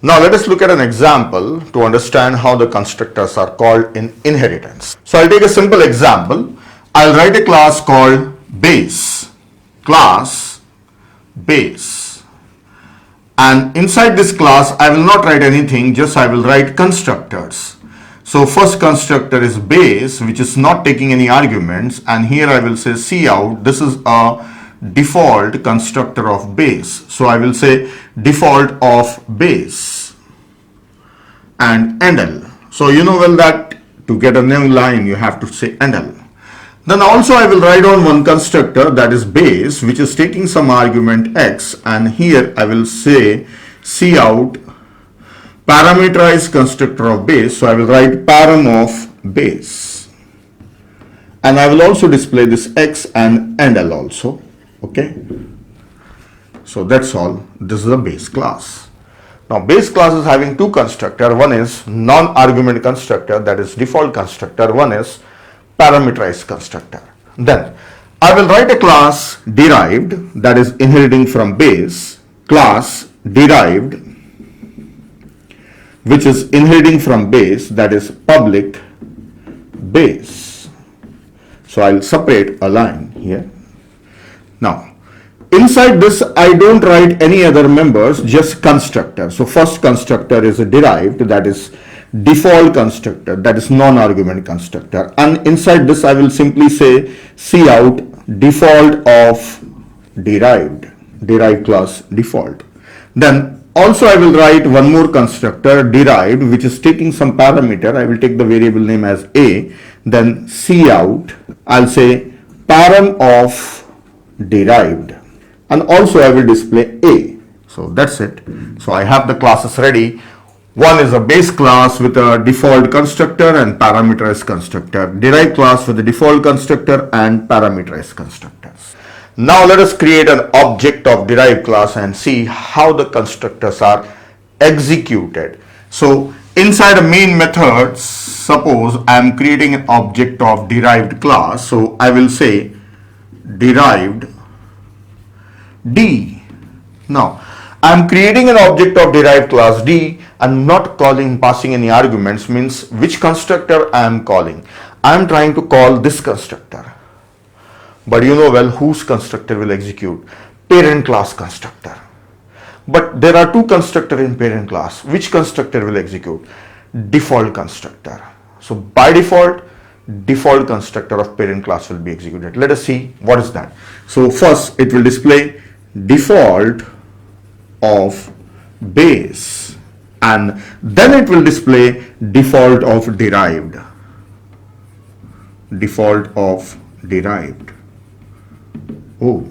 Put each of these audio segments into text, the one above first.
Now let us look at an example to understand how the constructors are called in inheritance. So I'll take a simple example. I'll write a class called base, class base, and inside this class I will not write anything, just I will write constructors. So first constructor is base, which is not taking any arguments, and here I will say cout. This is a default constructor of base. So I will say default of base and endl. So you know well that to get a new line you have to say endl. Then also I will write on one constructor, that is base, which is taking some argument x, and here I will say cout parameterized constructor of base. So I will write param of base, and I will also display this x and endl also. Okay, so that's all. This is a base class. Now base class is having two constructors. One is non-argument constructor, that is default constructor. One is parameterized constructor. Then I will write a class derived, that is inheriting from base, class derived, which is inheriting from base, that is public base. So I'll separate a line here. Now inside this I don't write any other members, just constructor. So first constructor is a derived, that is default constructor, that is non-argument constructor, and inside this I will simply say cout default of derived class default. Then also I will write one more constructor derived, which is taking some parameter. I will take the variable name as a, then cout, I'll say param of derived, and also I will display a. So that's it. So I have the classes ready. One is a base class with a default constructor and parameterized constructor, derived class with a default constructor and parameterized constructors. Now let us create an object of derived class and see how the constructors are executed. So inside a main method, suppose I am creating an object of derived class. So I will say derived D. Now I am creating an object of derived class D and not passing any arguments, means which constructor I am calling. I am trying to call this constructor. But you know well whose constructor will execute? Parent class constructor. But there are two constructors in parent class. Which constructor will execute? Default constructor. So by default constructor of parent class will be executed. Let us see what is that. So first it will display default of base, and then it will display default of derived. Oh,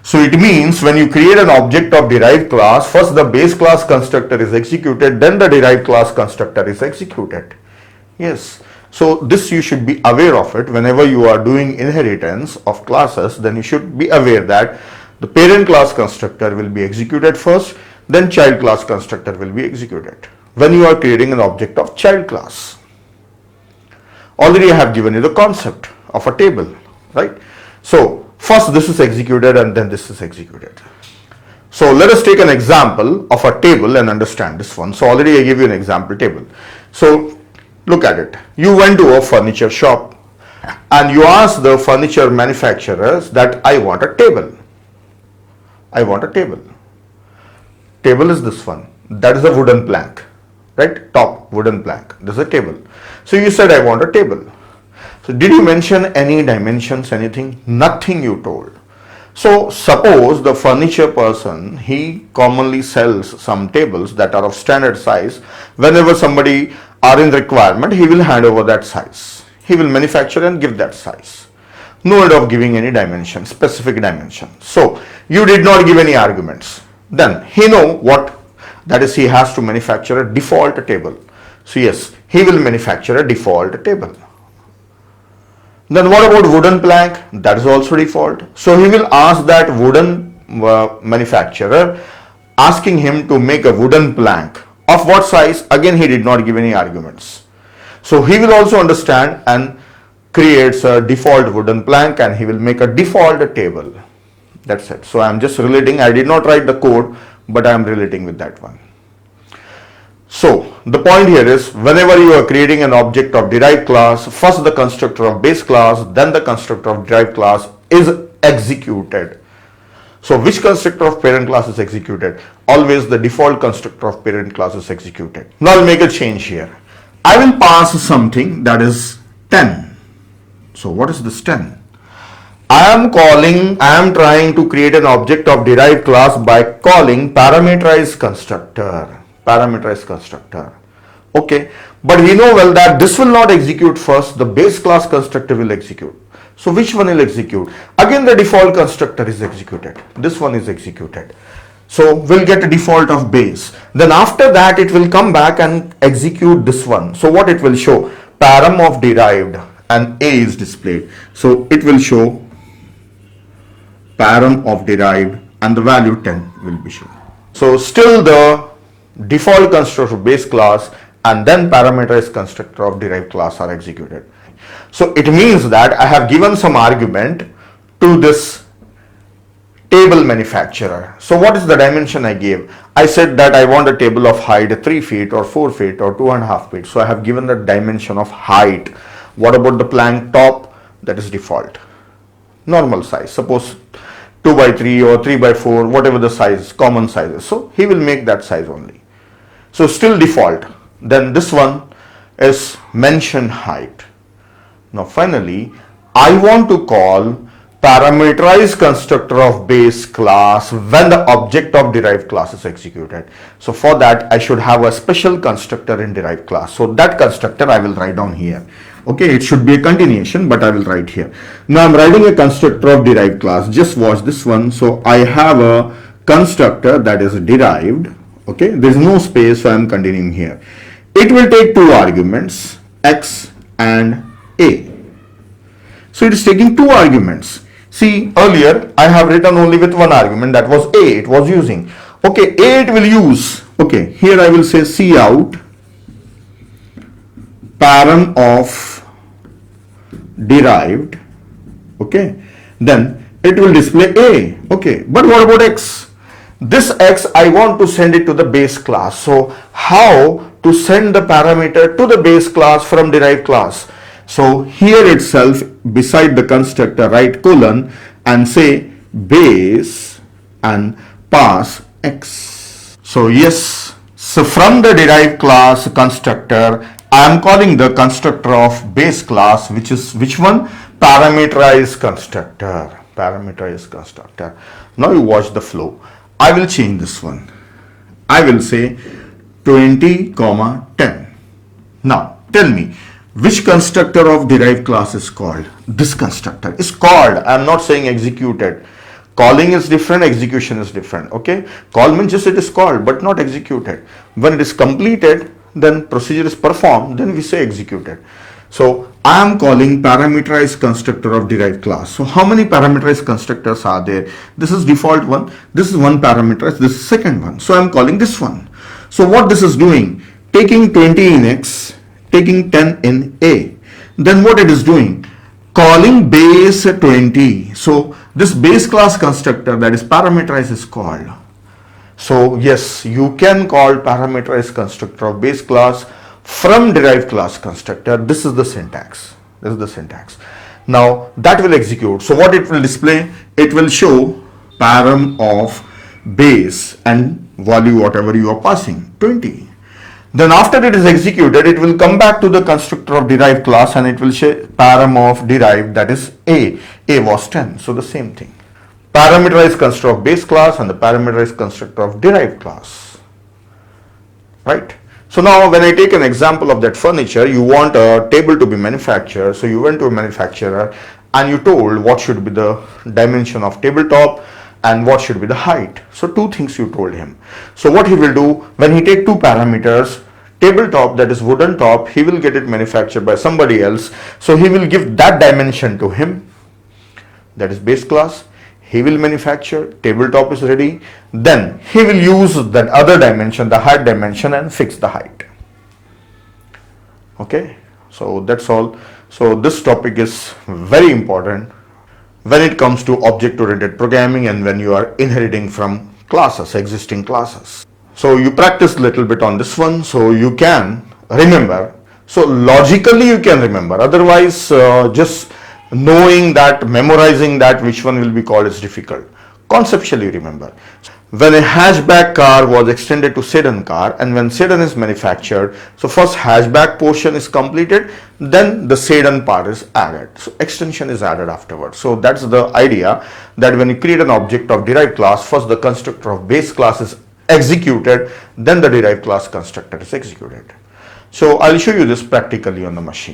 so it means when you create an object of derived class, first the base class constructor is executed, then the derived class constructor is executed. Yes, so this you should be aware of it. Whenever you are doing inheritance of classes, then you should be aware that the parent class constructor will be executed first, then child class constructor will be executed when you are creating an object of child class. Already I have given you the concept of a table, right? So first this is executed and then this is executed. So let us take an example of a table and understand this one. So already I gave you an example table. So look at it. You went to a furniture shop and you asked the furniture manufacturers that I want a table. Table is this one. That is a wooden plank, right? Top wooden plank. This is a table. So you said I want a table. So did you mention any dimensions, anything? Nothing you told. So suppose the furniture person, he commonly sells some tables that are of standard size. Whenever somebody are in requirement, he will hand over that size. He will manufacture and give that size. No need of giving any dimension, specific dimension. So you did not give any arguments. Then he know what, that is he has to manufacture a default table. So yes, he will manufacture a default table. Then what about wooden plank? That is also default. So he will ask that wooden manufacturer, asking him to make a wooden plank. Of what size? Again he did not give any arguments. So he will also understand and creates a default wooden plank and he will make a default table. That's it. So I am just relating. I did not write the code, but I am relating with that one. So the point here is, whenever you are creating an object of derived class, first the constructor of base class, then the constructor of derived class is executed. So which constructor of parent class is executed? Always the default constructor of parent class is executed. Now I'll make a change here. I will pass something that is 10. So what is this 10? I am trying to create an object of derived class by calling parameterized constructor. Parameterized constructor. Okay, but we know well that this will not execute first, the base class constructor will execute. So which one will execute? Again the default constructor is executed. This one is executed. So we'll get a default of base. Then after that it will come back and execute this one. So what it will show? Param of derived and A is displayed. So it will show param of derived and the value 10 will be shown. So still the default constructor of base class and then parameterized constructor of derived class are executed. So it means that I have given some argument to this table manufacturer. So what is the dimension I gave? I said that I want a table of height 3 feet or 4 feet or 2.5 feet. So I have given the dimension of height. What about the plank top? That is default. Normal size. Suppose 2 by 3 or 3 by 4, whatever the size, common sizes. So he will make that size only. So still default. Then this one is mention height. Now finally, I want to call parameterized constructor of base class when the object of derived class is executed. So for that, I should have a special constructor in derived class. So that constructor I will write down here. Okay, it should be a continuation, but I will write here. Now I'm writing a constructor of derived class. Just watch this one. So I have a constructor that is derived. Okay, there is no space, so I am continuing here. It will take two arguments, x and a. So it is taking two arguments. See, earlier I have written only with one argument, that was a, it was using. Okay, a it will use. Okay, here I will say cout param of derived. Okay, then it will display a. Okay, but what about x? This x I want to send it to the base class. So how to send the parameter to the base class from derived class? So here itself, beside the constructor, write colon and say base and pass x. So yes, so from the derived class constructor, I am calling the constructor of base class, which is which one? Parameterized constructor. Parameterized constructor. Now you watch the flow. I will change this one. I will say 20, 10. Now tell me, which constructor of derived class is called? This constructor is called. I am not saying executed. Calling is different, execution is different. Okay, call means just it is called but not executed. When it is completed, then procedure is performed, then we say executed. So I am calling parameterized constructor of derived class. So how many parameterized constructors are there? This is default one. This is one parameterized. This is second one. So I am calling this one. So what this is doing? Taking 20 in x, taking 10 in a. Then what it is doing? Calling base 20. So this base class constructor that is parameterized is called. So yes, you can call parameterized constructor of base class from derived class constructor. This is the syntax. This is the syntax. Now that will execute. So what it will display? It will show param of base and value whatever you are passing, 20. Then after it is executed, it will come back to the constructor of derived class and it will show param of derived, that is a. A was 10. So the same thing. Parameterized constructor of base class and the parameterized constructor of derived class. Right? So now when I take an example of that furniture, you want a table to be manufactured. So you went to a manufacturer and you told what should be the dimension of tabletop and what should be the height. So two things you told him. So what he will do, when he take two parameters, tabletop, that is wooden top, he will get it manufactured by somebody else. So he will give that dimension to him, that is base class. He will manufacture, tabletop is ready. Then he will use that other dimension, the height dimension, and fix the height. Okay, so that's all. So this topic is very important when it comes to object-oriented programming and when you are inheriting from classes, existing classes. So you practice a little bit on this one so you can remember. So logically you can remember. Otherwise, just knowing that, memorizing that which one will be called is difficult. Conceptually remember. When a hatchback car was extended to sedan car, and when sedan is manufactured, so first hatchback portion is completed, then the sedan part is added. So extension is added afterwards. So that's the idea, that when you create an object of derived class, first the constructor of base class is executed, then the derived class constructor is executed. So I'll show you this practically on the machine.